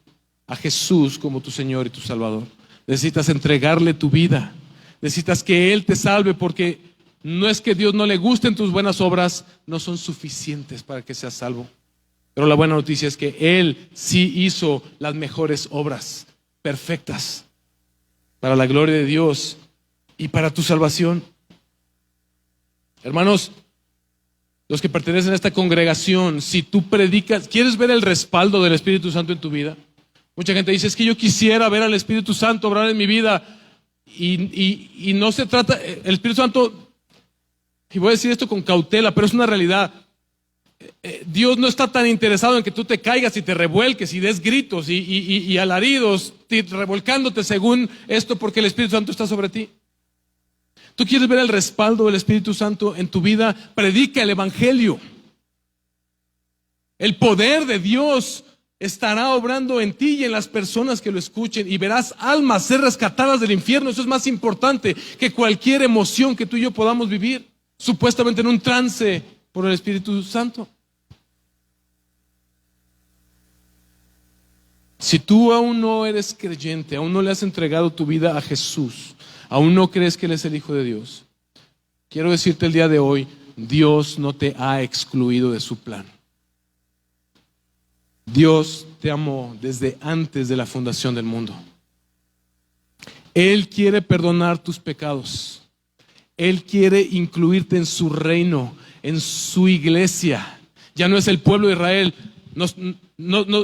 Speaker 1: a Jesús como tu Señor y tu Salvador. Necesitas entregarle tu vida. Necesitas que Él te salve, porque no es que Dios no le gusten tus buenas obras, no son suficientes para que seas salvo. Pero la buena noticia es que Él sí hizo las mejores obras, perfectas, para la gloria de Dios y para tu salvación. Hermanos, los que pertenecen a esta congregación, si tú predicas, ¿quieres ver el respaldo del Espíritu Santo en tu vida? Mucha gente dice, es que yo quisiera ver al Espíritu Santo obrar en mi vida. Y no se trata, el Espíritu Santo, y voy a decir esto con cautela, pero es una realidad. Dios no está tan interesado en que tú te caigas y te revuelques y des gritos y alaridos, revolcándote según esto, porque el Espíritu Santo está sobre ti. Tú quieres ver el respaldo del Espíritu Santo en tu vida, predica el Evangelio. El poder de Dios estará obrando en ti y en las personas que lo escuchen, y verás almas ser rescatadas del infierno. Eso es más importante que cualquier emoción que tú y yo podamos vivir, supuestamente en un trance por el Espíritu Santo. Si tú aún no eres creyente, aún no le has entregado tu vida a Jesús, aún no crees que Él es el Hijo de Dios, quiero decirte el día de hoy, Dios no te ha excluido de su plan. Dios te amó desde antes de la fundación del mundo. Él quiere perdonar tus pecados. Él quiere incluirte en su reino, en su iglesia. Ya no es el pueblo de Israel,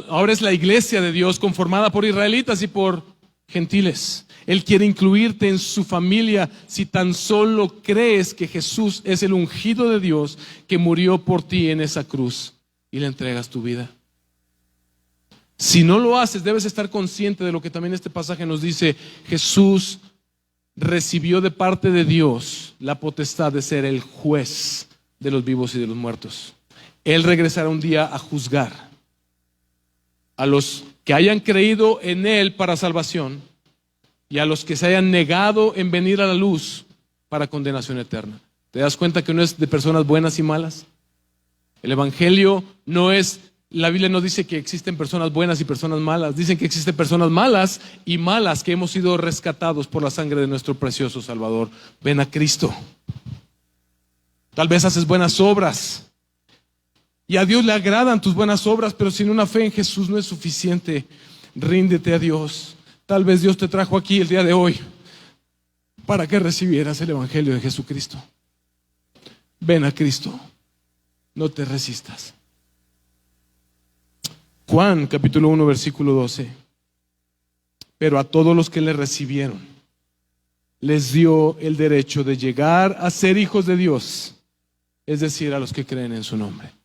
Speaker 1: ahora es la iglesia de Dios conformada por israelitas y por gentiles. Él quiere incluirte en su familia si tan solo crees que Jesús es el ungido de Dios que murió por ti en esa cruz y le entregas tu vida. Si no lo haces, debes estar consciente de lo que también este pasaje nos dice. Jesús recibió de parte de Dios la potestad de ser el juez de los vivos y de los muertos. Él regresará un día a juzgar a los que hayan creído en Él para salvación y a los que se hayan negado en venir a la luz para condenación eterna. ¿Te das cuenta que no es de personas buenas y malas? El Evangelio no es, la Biblia no dice que existen personas buenas y personas malas. Dicen que existen personas malas y malas que hemos sido rescatados por la sangre de nuestro precioso Salvador. Ven a Cristo. Tal vez haces buenas obras y a Dios le agradan tus buenas obras, pero sin una fe en Jesús no es suficiente. Ríndete a Dios. Tal vez Dios te trajo aquí el día de hoy para que recibieras el Evangelio de Jesucristo. Ven a Cristo. No te resistas. Juan capítulo 1 versículo 12. Pero a todos los que le recibieron les dio el derecho de llegar a ser hijos de Dios, es decir, a los que creen en su nombre.